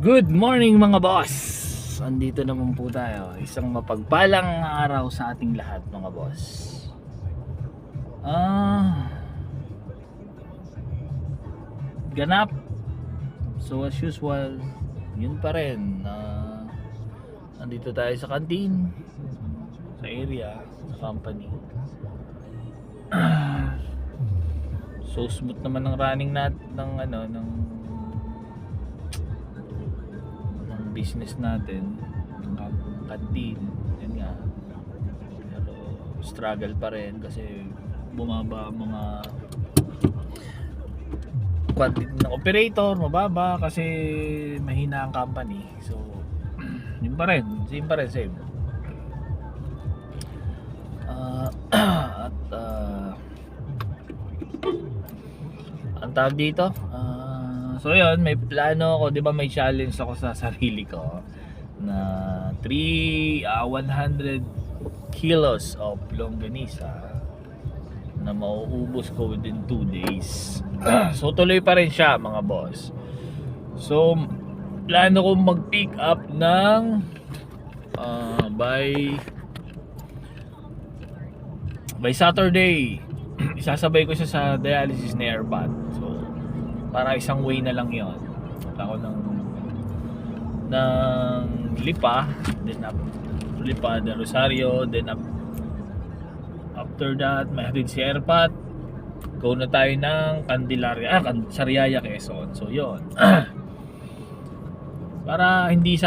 Good morning mga boss! Andito naman po tayo. Isang mapagpalang araw sa ating lahat mga boss. Ganap. So as usual, yun pa rin. Andito tayo sa canteen, sa area, sa company. So smooth naman ang running ng business natin, yung canteen, yun nga. Pero struggle pa rin kasi bumaba ang mga quantity ng operator, mababa kasi mahina ang company. So yun pa rin, same. Ang tawag dito, so yun, may plano ako, 'di ba, may challenge ako sa sarili ko na 100 kilos of longganisa na mauubos ko within 2 days. So tuloy pa rin siya mga boss. So plano ko mag-pick up ng by Saturday. Isasabay ko siya sa dialysis na airpot. So para isang way na lang yon. Ako ng Lipa, then up Lipa de Rosario, then after that may hatid si airpot. Go na tayo ng Candelaria, Sariaya, Quezon. So yon. Para hindi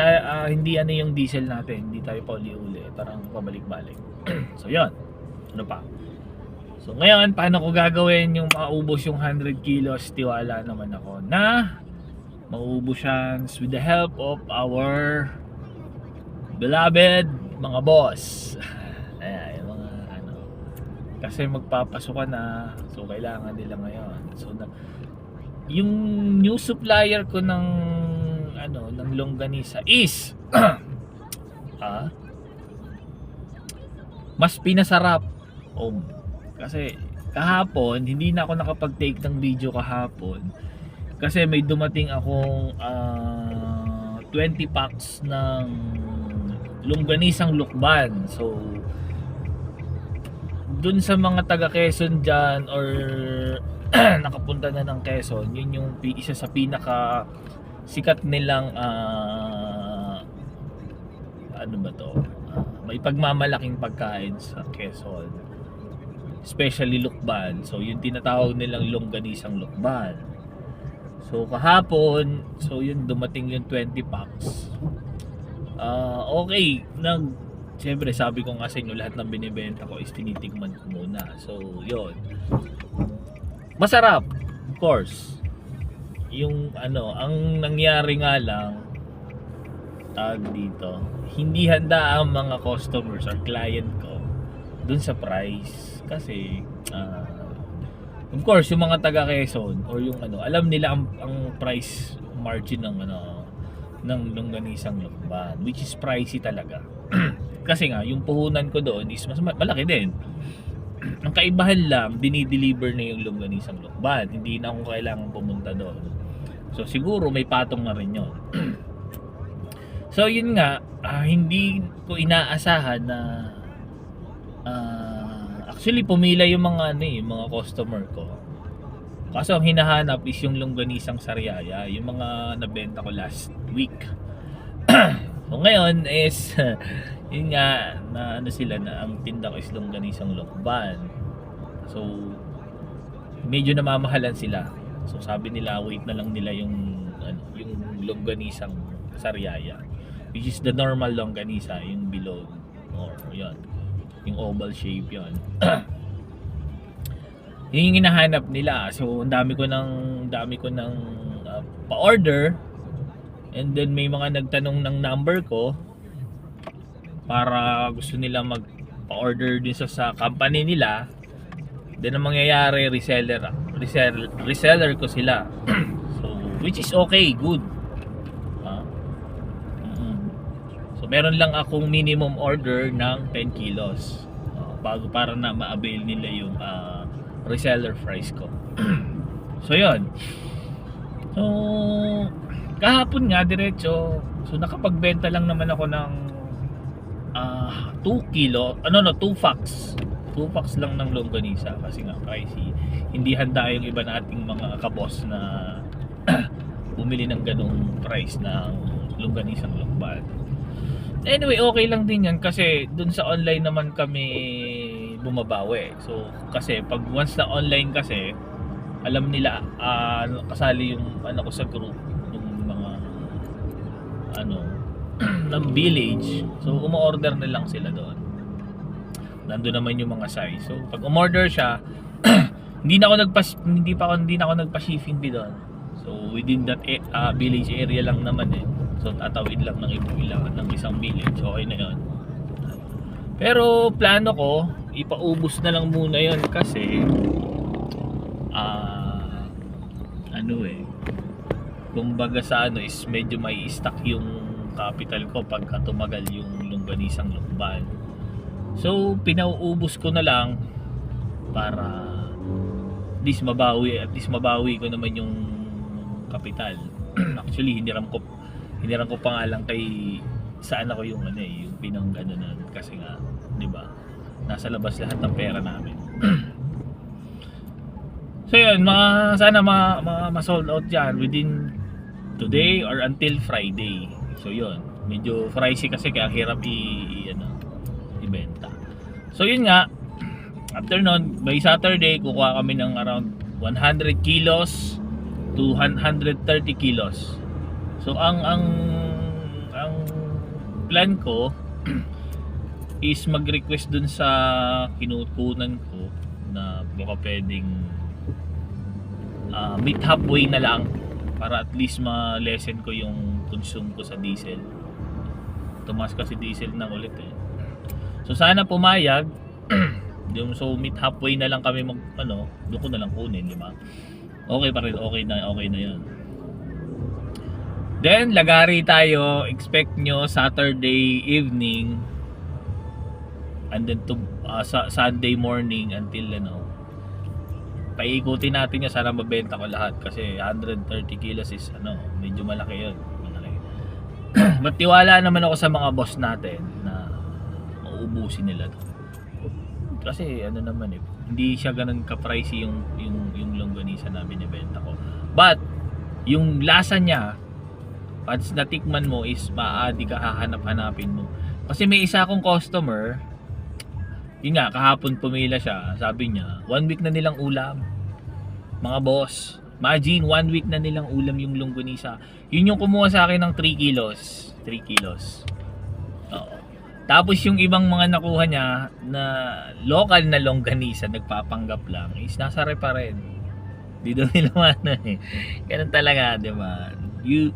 ano yung diesel natin, hindi tayo pa uli-uli, parang pabalik-balik. So yon. Ano pa? So ngayon, paano ko gagawin yung maubos yung 100 kilos? Tiwala naman ako na maubos yan with the help of our beloved mga boss. Ayan, yung mga kasi magpapasukan na, so kailangan nila ngayon. So yung new supplier ko ng ng longganisa is mas pinasarap. Kasi kahapon hindi na ako nakapag-take ng video kahapon kasi may dumating akong 20 packs ng longganisang lukban. So dun sa mga taga Quezon dyan or nakapunta na ng Quezon, yun yung isa sa pinaka sikat nilang may pagmamalaking pagkain sa Quezon, especially lukban. So yung tinatawag nilang longganisang lukban. So kahapon, so yun, dumating yung 20 packs. Okay, siyempre sabi ko nga sa inyo, lahat ng binibenta ko is tinitikman ko muna. So yun, masarap, of course. Yung ang nangyari nga lang, dito, hindi handa ang mga customers or client ko dun sa price. Kasi of course yung mga taga Quezon or yung alam nila ang price margin ng longganisang lukban, which is pricey talaga. Kasi nga yung puhunan ko doon is mas malaki din. Ang kaibahan lang, dinideliver na yung longganisang lukban, hindi na ako kailangan pumunta doon. So siguro may patong na rin yun. So yun nga, hindi ko inaasahan na actually pumila yung mga mga customer ko. Kaso ang hinahanap is yung longganisang Sariaya, yung mga nabenta ko last week. So ngayon is yun nga na sila na ang tinda ko is longganisang lukban. So medyo namamahalan sila. So sabi nila wait na lang nila yung longganisang Sariaya, which is the normal longganisa, yung bilog or yun, yung oval shape yun. Yun yung hinahanap nila. So ang dami ko ng pa-order, and then may mga nagtanong ng number ko para gusto nila mag-pa-order din sa company nila. Then ang mangyayari, reseller ko sila. So which is okay, good. So meron lang akong minimum order ng 10 kilos bago para na ma-avail nila yung reseller price ko. So yun. So kahapon nga diretso. So nakapagbenta lang naman ako ng 2 kilo, 2 packs. 2 packs lang ng longganisa kasi nga pricey. Hindi handa yung iba nating mga kabos na bumili ng ganung price ng longganisang lokban. Anyway, okay lang din yan kasi dun sa online naman kami bumabawi. So kasi pag once na online kasi, alam nila kasali yung ko sa group yung mga ng village. So umo-order na lang sila doon. Nandoon naman yung mga size. So pag umorder siya, hindi na ako nagpa-shipping fee doon. So within that village area lang naman eh. So tatawid lang ng ng isang village. Okay na 'yon. Pero plano ko ipaubos na lang muna 'yon kasi kumbaga sa is medyo may stock yung capital ko pagka tumagal yung longganisang lokban. So pinauubos ko na lang para at least mabawi ko naman yung kapital. Actually hiniram ko pa nga lang kay saan ako yung yung pinangganonan kasi nga 'di ba nasa labas lahat ng pera namin. So yun, sana ma-sold out yan within today or until Friday. So yun, medyo pricey kasi kaya hirap ibenta. So yun nga, after nun, by Saturday kukuha kami ng around 100 kilos to 130 kilos. So ang plan ko is mag-request dun sa kinukunan ko na baka pwedeng meet halfway na lang para at least ma-lessen ko yung consume ko sa diesel. Tumaas kasi diesel na ulit eh. So sana pumayag. So meet halfway na lang kami doon ko na lang kunin, di ba? Okay pa rin, okay na 'yon. Then lagari tayo, expect nyo Saturday evening and then to Sunday morning until paikutin natin niya, sana mabenta ko lahat kasi 130 kilos is medyo malaki yun, malaki. But tiwala naman ako sa mga boss natin na mauubusin nila to. Kasi naman hindi siya ganun ka-pricey yung longganisa na binibenta ko. But yung lasa niya, pag natikman mo is maaadi ka hahanap-hanapin mo. Kasi may isa akong customer, yun nga, kahapon pumila siya, sabi niya 1 week na nilang ulam mga boss. Imagine 1 week na nilang ulam yung longganisa. Yun yung kumuha sa akin ng 3 kilos. Oo. Tapos yung ibang mga nakuha niya na local na longganisa, nagpapanggap lang, is nasa rep pa rin. Di daw nila ganun talaga, di ba? You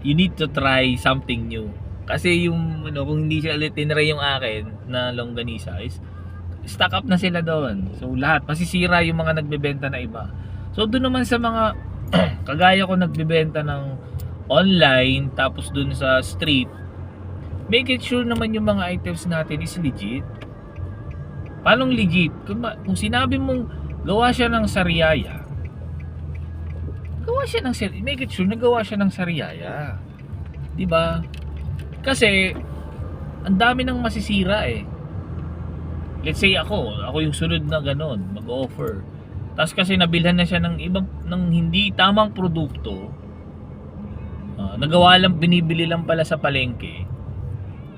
need to try something new. Kasi yung kung hindi siya ulit tinry yung akin na longganisa is stock up na sila doon. So lahat masisira yung mga nagbebenta na iba. So doon naman sa mga kagaya ko nagbebenta ng online tapos doon sa street, make it sure naman yung mga items natin is legit. Paano legit? Kung sinabi mong gawa siya ng sariaya, make it sure na gawa siya ng sariaya. 'Di ba? Kasi ang dami nang masisira eh. Let's say ako yung sunod na ganon, mag-offer. Tapos kasi nabilhan na siya ng hindi tamang produkto. Nagawa lang, binibili lang pala sa palengke.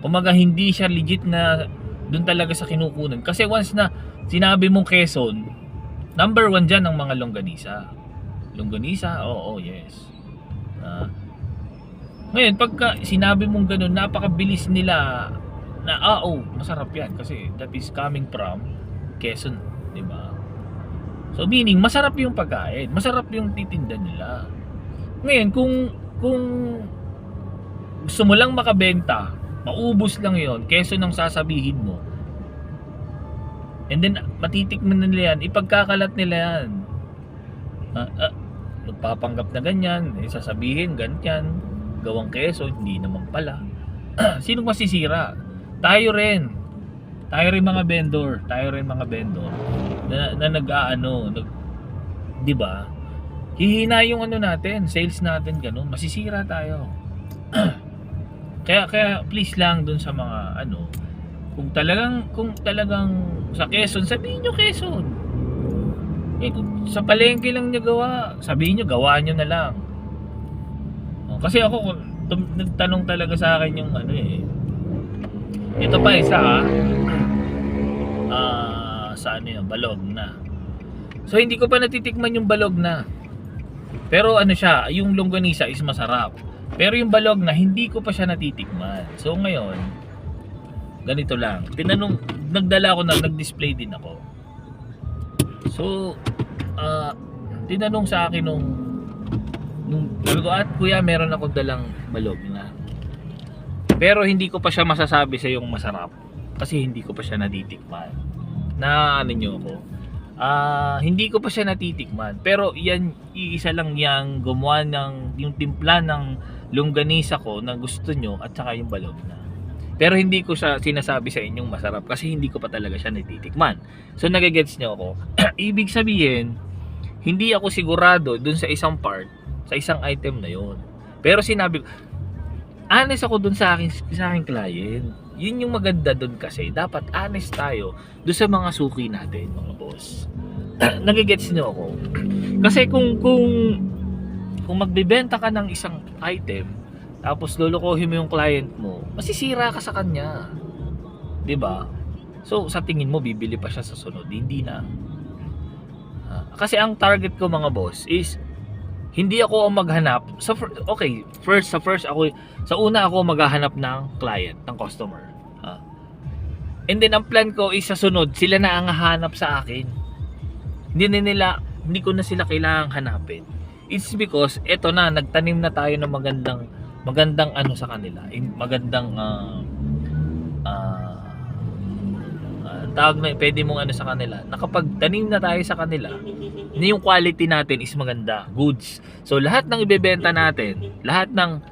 Kumaga hindi siya legit na doon talaga sa kinukunan. Kasi once na sinabi mong Quezon, number 1 dyan ang mga longganisa. Longganisa, oo, yes. Ngayon, pagka sinabi mong ganun, napakabilis nila na masarap yan kasi that is coming from Quezon, di ba? So meaning masarap yung pagkain, masarap yung titinda nila. Ngayon, kung gusto mo lang makabenta, maubos lang yon, Quezon ang sasabihin mo. And then matitikman nila yan, ipagkakalat nila yan. Magpapanggap na ganyan, sasabihin ganyan, gawang Quezon, hindi naman pala. Sinong masisira? Tayo rin mga vendor na 'di ba? hihina yung ano natin, sales natin, ganun, masisira tayo. Kaya please lang dun sa mga ano, kung talagang sa Quezon, sabihin nyo Quezon. Kung sa palengke lang nyo gawa, sabihin nyo, gawa nyo na lang. Kasi ako, nagtanong talaga sa akin yung ano ito pa isa sa ano yung balog na. So hindi ko pa natitikman yung balog na. Pero ano siya, yung longganisa is masarap. Pero yung balog na, hindi ko pa siya natitikman. So ngayon, ganito lang. Nagdala ako nag-display din ako. So, tinanong sa akin nung sabi ko, at kuya, meron akong dalang balog na. Pero hindi ko pa siya masasabi sa yung masarap. Kasi hindi ko pa siya natitikman. Na ano nyo ako. Hindi ko pa siya natitikman. Pero yan, iisa lang yang gumawa ng yung timpla ng longganisa ko na gusto nyo at saka yung balog na. Pero hindi ko siya sinasabi sa inyong masarap kasi hindi ko pa talaga siya natitikman. So nagigets nyo ako. Ibig sabihin, hindi ako sigurado dun sa isang part, sa isang item na yon. Pero sinabi ko, honest ako dun sa aking client. Yun yung maganda dun kasi. Dapat honest tayo dun sa mga suki natin, mga boss. Nagigets nyo ako. Kasi kung magbebenta ka ng isang item, tapos lulukohin mo yung client mo, masisira ka sa kanya. 'Di ba? So sa tingin mo bibili pa siya sa sunod, hindi na. Kasi ang target ko mga boss is hindi ako ang maghanap sa first ako sa una ako maghahanap ng client, ng customer. And then ang plan ko is sa sunod sila na ang hahanap sa akin. Hindi ko na sila kailangang hanapin. It's because eto na, nagtanim na tayo ng magandang ano sa kanila, magandang tawag na pwede mong ano sa kanila, nakapagtanim na tayo sa kanila na yung quality natin is maganda, goods. So lahat ng ibebenta natin, lahat ng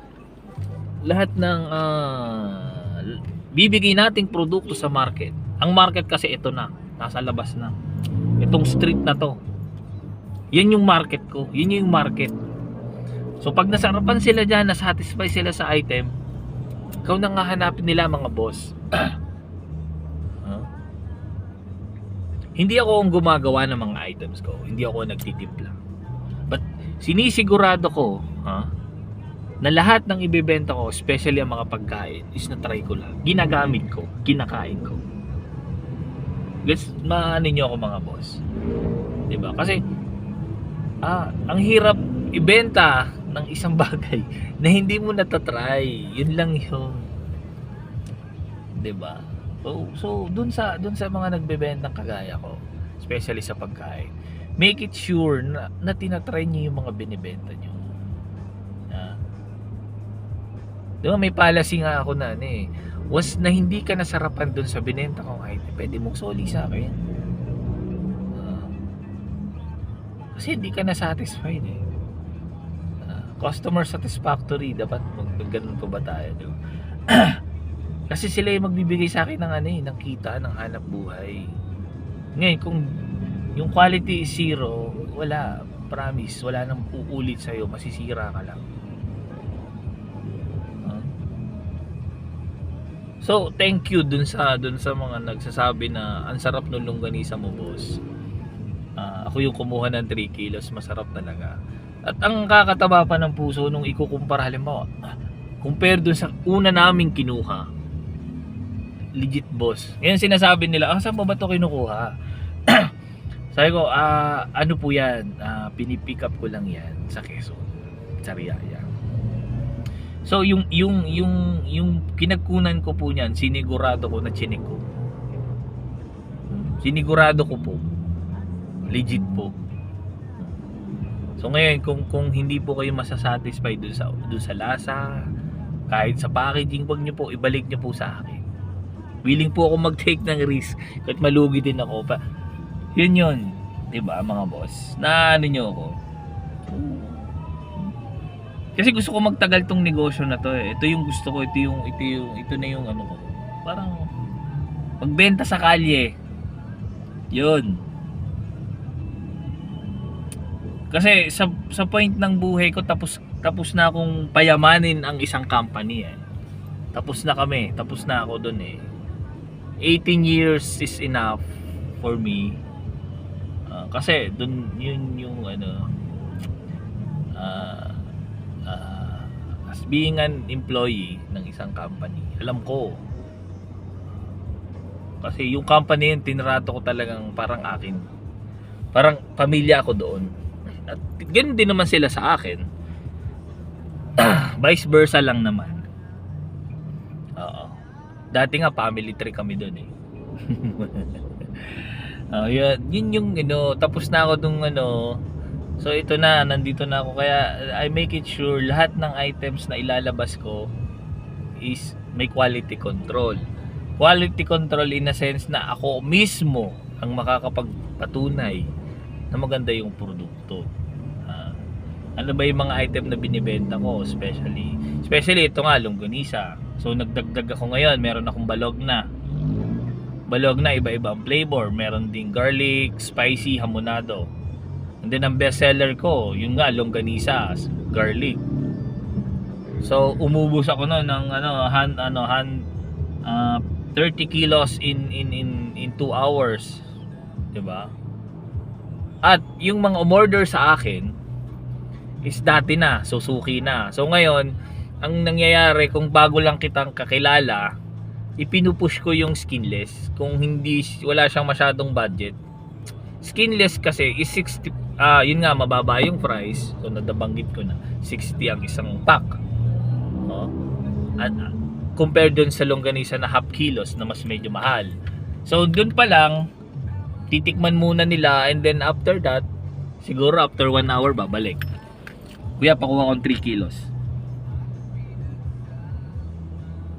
bibigay nating produkto sa market. Ang market kasi ito na, nasa labas na. Itong street na to, yan yung market ko, yun yung market. So pag nasarapan sila dyan, nasatisfy sila sa item, ikaw nang hahanapin nila mga boss. Hindi ako ang gumagawa ng mga items ko, hindi ako nagtitimpla. But sinisigurado ko na lahat ng ibebenta ko, especially ang mga pagkain, is na-try ko lang, ginagamit ko, kinakain ko. Let's maano nyo ako mga boss, diba? Kasi ang hirap ibenta ng isang bagay na hindi mo natatry. Yun lang yun, diba? So dun sa mga nagbebenta kagaya ko, especially sa pagkain, make it sure na tinatry nyo yung mga binibenta nyo. Diba may policy nga ako na once na hindi ka nasarapan dun sa binenta kong item, pwede mong soli sa akin. Kasi hindi ka na-satisfied customer satisfactory, dapat ganun po ba tayo, diba? Kasi sila yung magbibigay sa akin ng kita, ng hanap buhay. Ngayon kung yung quality is zero, wala, promise, wala nang uulit sa'yo, masisira ka lang. So thank you dun sa mga nagsasabi na ang sarap ng longganisa mo boss. Ako yung kumuha ng 3 kilos, masarap talaga. At ang kakataba pa ng puso nung ikukumpara, halimbawa compare dun sa una naming kinuha, legit boss. Ngayon sinasabi nila, saan mo ba ito kinukuha? Sabi ko, ano po yan, pinipick up ko lang yan sa Quezon, sa Riyaya. So yung kinagkunan ko po niyan, sinigurado ko na chinik ko. Sinigurado ko po, legit po. So ngayon kung hindi po kayo masasatisfy dun sa lasa, kahit sa packaging, wag niyo po, ibalik niyo po sa akin. Willing po ako mag-take ng risk kahit malugi din ako pa. Yun, 'di ba mga boss? Na ano niyo ako. Kasi gusto ko magtagal tong negosyo na to Ito yung gusto ko, ito na yung ano ko. Parang magbenta sa kalye. 'Yun. Kasi sa point ng buhay ko, tapos na akong payamanin ang isang company eh. Tapos na kami, tapos na ako doon eh. 18 years is enough for me. Kasi doon yun yung ano, as being an employee ng isang company, alam ko. Kasi yung company yun, tinrato ko talagang parang akin. Parang pamilya ako doon. At ganun din naman sila sa akin. Vice versa lang naman. Oo. Dati nga family tree kami doon eh. Yun yung tapos na ako nung so ito na, nandito na ako, kaya I make it sure lahat ng items na ilalabas ko is may quality control. Quality control in a sense na ako mismo ang makakapagpatunay na maganda yung produkto. Ano ba yung mga item na binibenta ko, especially ito nga, longganisa. So nagdagdag ako ngayon, meron akong balog na iba-ibang flavor. Meron ding garlic, spicy, hamonado. And then ang best seller ko, yung nga, longganisa, garlic. So umubos ako noon ng 30 kilos in 2 hours. 'Di ba? At yung mga umorder sa akin is dati na, susuki na. So ngayon, ang nangyayari, kung bago lang kitang kakilala, ipinupush ko yung skinless. Kung wala siyang masyadong budget. Skinless kasi is 60, yun nga, mababa yung price. So nadabanggit ko na 60 ang isang pack. No? At compared dun sa longganisa na half kilos na mas medyo mahal. So dun pa lang, titikman muna nila, and then after that, siguro after 1 hour babalik. Kuya, pakuha kong 3 kilos.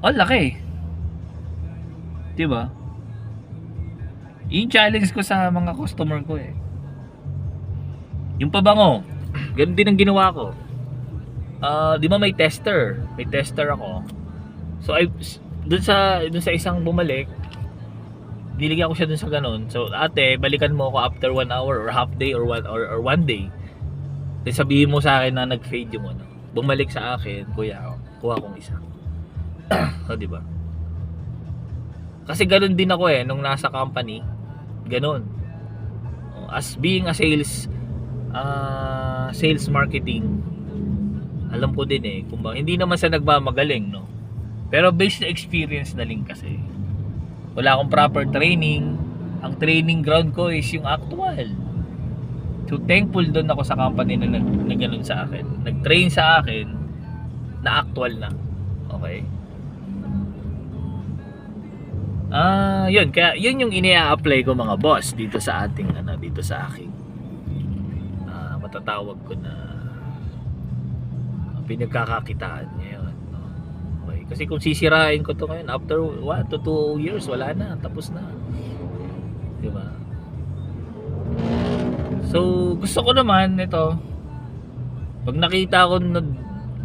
Oh, laki. Diba? Yung challenge ko sa mga customer ko eh. Yung pabango, ganun din ang ginawa ko. Di ba may tester? May tester ako. So dun sa isang bumalik, niligyan ko siya dun sa ganun. So ate, balikan mo ako after 1 hour or half day or 1 day. Then sabihin mo sa akin na nag-fade yung bumalik sa akin, kuya, kuha kong isa. So, di ba? Kasi ganun din ako eh nung nasa company, ganun. As being a sales marketing, alam ko din eh kung hindi naman sa nagmamagaling, no. Pero based na experience na rin kasi. Wala akong proper training. Ang training ground ko is yung actual. So thankful doon ako sa company na ganun sa akin. Nag-train sa akin na actual na. Okay? Yun, kaya yun yung ini-apply ko mga boss dito sa ating dito sa aking matatawag ko na pinagkakakitaan ngayon, no? Okay, kasi kung sisirain ko to ngayon after 1 to 2 years, wala na, tapos na. Di ba? So, gusto ko naman ito, pag nakita ko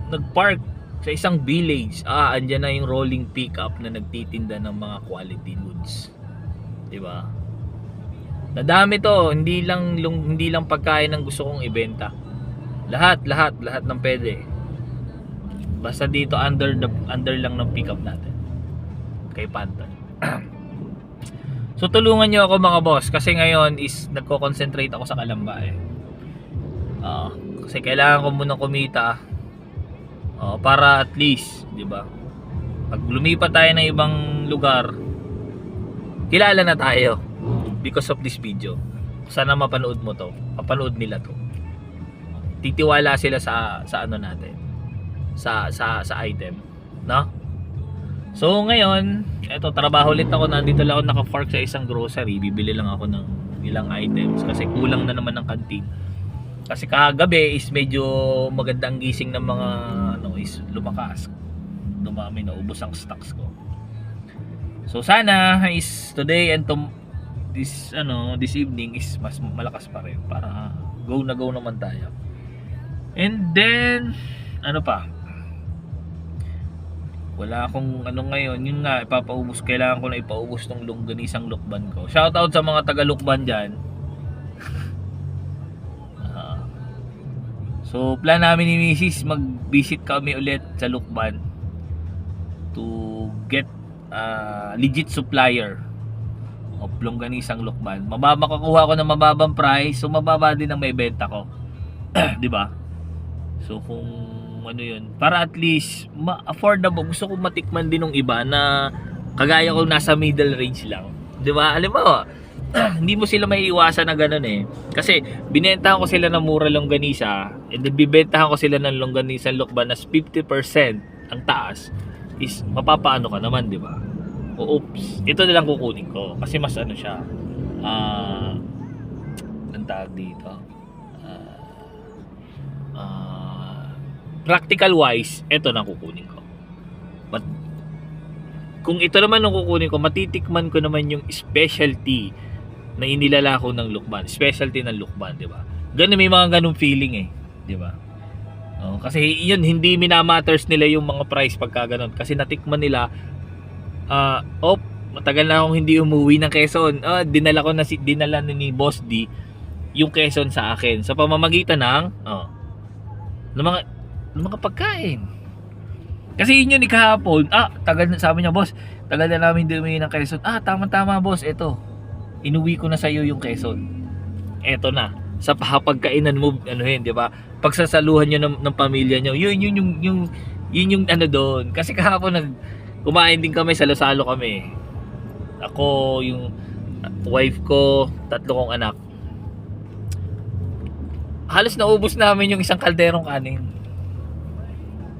nag-park sa isang village, andyan na yung rolling pickup na nagtitinda ng mga quality goods. 'Di ba? Nadami to, hindi lang pagkain ang gusto kong ibenta. Lahat ng pwede. Basta dito under lang ng pickup natin. Kay Panton. So tulungan niyo ako mga boss, kasi ngayon is nagko-concentrate ako sa Kalamba eh. Kasi kailangan ko munang kumita para at least, 'di ba? Pag lumipat tayo ng ibang lugar, kilala na tayo because of this video. Sana mapanood mo to. Mapanood nila to. Titiwala sila sa ano natin. Sa item, no? So ngayon, eto, trabaho ulit ako. Nandito lang ako naka-park sa isang grocery. Bibili lang ako ng ilang items kasi kulang na naman ng kantin. Kasi kagabi is medyo magandang gising ng mga is lumakas. Dumami na, ubos ang stocks ko. So sana is today and this evening is mas malakas pa rin para go naman tayo. And then wala akong ngayon, yun nga, kailangan ko na ipaubos tong longganisang Lukban ko. Shoutout sa mga taga Lukban dyan. So plan namin ni Mrs. mag-visit kami ulit sa Lukban to get legit supplier of longganisang Lukban. Makakuha ko ng mababang price, so mababa din ang may benta ko. 'Di ba? So kung ano 'yun, para at least affordable, gusto ko matikman din ng iba na kagaya ko nasa middle range lang. 'Di ba? Alam mo, hindi mo sila maiiwasan na gano'n eh. Kasi binentahan ko sila ng mura longganisa, and then bibentahan ko sila ng longganisang Lukban na 50% ang taas, is mapapaano ka naman, 'di ba? O oops, ito na lang kukunin ko kasi mas ano siya. Ang tawag dito. Practical wise, ito na kukunin ko. But kung ito naman ang kukunin ko, matitikman ko naman yung specialty na inilalako ng Lukban, specialty ng Lukban, 'di ba? Ganun, may mga ganung feeling eh, 'di ba? Kasi yun, hindi minamatters nila yung mga price pagka ganun, kasi natikman nila. Matagal na akong hindi umuwi ng Quezon. Dinala ni Boss D yung Quezon sa akin sa pamamagitan ng mga pagkain. Kasi yun kahapon. Tagal na, sabi niya, boss, tagal na namin umuwi ng Quezon. Tama boss, eto. Inuwi ko na sa iyo yung Quezon. Eto na. Sa pagkainan mo, di ba? Pagsasaluhan niyo ng pamilya niyo. Yun yung ano doon. Kasi kahapon kumain din kami, salo-salo kami. Ako, yung wife ko, 3 kong anak. Halos naubos namin yung isang kalderong kanin.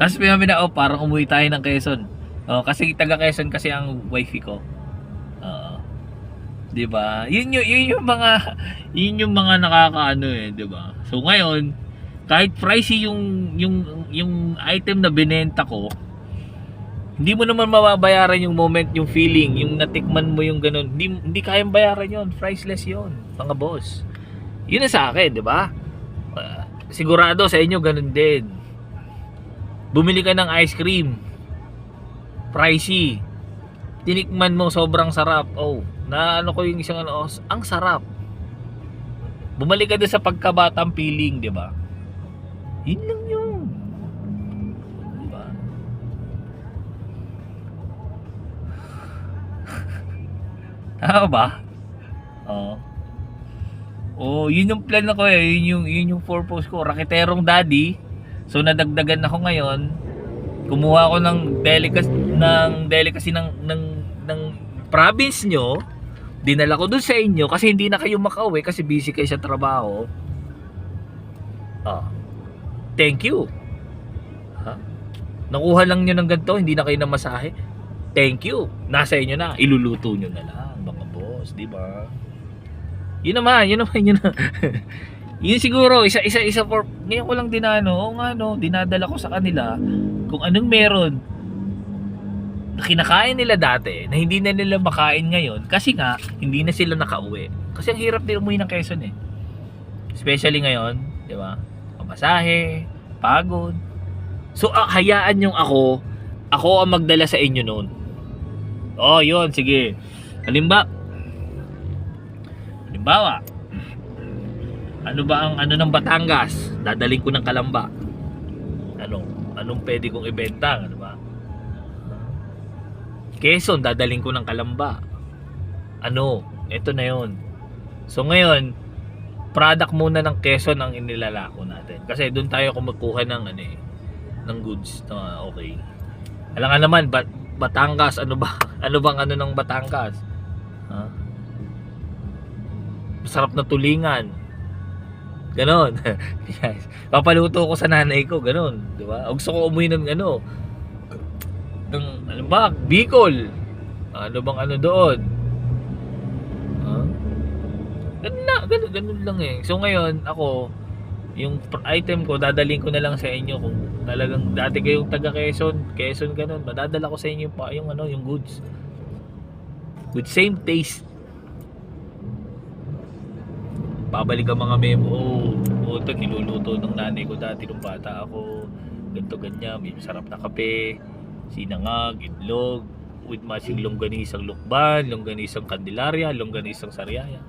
Tapos namin na, parang umuwi tayo ng Quezon. Kasi taga Quezon kasi ang wifey ko. 'Di ba? Yun yung mga nakakaano eh, 'di ba? So ngayon, kahit pricey yung item na binenta ko, hindi mo naman mababayaran yung moment, yung feeling, yung natikman mo yung ganun. Hindi kayang bayaran yon, priceless yon, mga boss. Yun na sa akin, 'di ba? Sigurado sa inyo ganun din. Bumili ka ng ice cream, pricey, tinikman mo, sobrang sarap. Naano ko yung isang ang sarap. Bumalik ka doon sa pagkabatang feeling, 'di ba? Yun lang yun. 'Di ba? Tama ba? Yun yung plan ko eh. Yun yung purpose ko. Rakiterong daddy. So nadagdagan ako ngayon. Kumuha ako ng delicacy ng province nyo. Dinala ko dun sa inyo kasi hindi na kayo makauwi kasi busy kayo sa trabaho. Thank you. Nakuha lang nyo ng ganito, hindi na kayo namasahe. Thank you. Nasa inyo na. Iluluto nyo na lang, mga boss, di ba? Yun naman. Yun siguro, isa for, ngayon ko lang dinadala ko sa kanila kung anong meron na kinakain nila dati na hindi na nila makain ngayon kasi nga hindi na sila nakauwi. Kasi ang hirap din umuwi ng Quezon eh. Especially ngayon, di ba? Pamasahe, pagod. So hayaan yung ako ang magdala sa inyo noon. Yun, sige. Halimbawa, ano ba ang ng Batangas? Dadaling ko ng Kalamba. Anong pwede kong ibenta, ano ba? Quezon, dadaling ko ng Kalamba. Ito na yun. So ngayon, product muna ng Quezon ang inilalako natin. Kasi doon tayo kumukuha ng ng goods na okay. Alam nga naman, Batangas, ano bang ng Batangas? Masarap na tulingan. Ganon. Papaluto ko sa nanay ko, ganon, di ba? Gusto ko umuwi ng Bicol. Ano bang doon? Ganun lang eh. So ngayon, ako, yung item ko, dadaling ko na lang sa inyo kung talagang dati kayong taga Quezon ganun, madadala ko sa inyo yung goods. With same taste. Babalik ang mga memo. Ito niluluto ng nanay ko dati nung bata ako. Ganto ganyan, may sarap na kape, sinangag, itlog, with matching longganisang Lukban, longganisang Candelaria, longganisang Sariaya.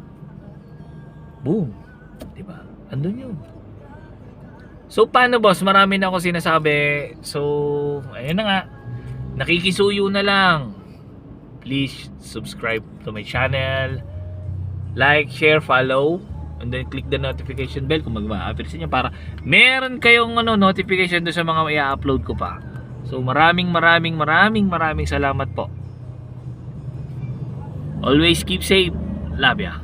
Boom. 'Di ba? Andun 'yun. So paano boss, marami na ako sinasabi. So ayun na nga, nakikisuyo na lang. Please subscribe to my channel, like, share, follow, and then click the notification bell kung mag-a-appear sa inyo para meron kayong notification doon sa mga i-upload ko pa. So maraming salamat po. Always keep safe. Love ya.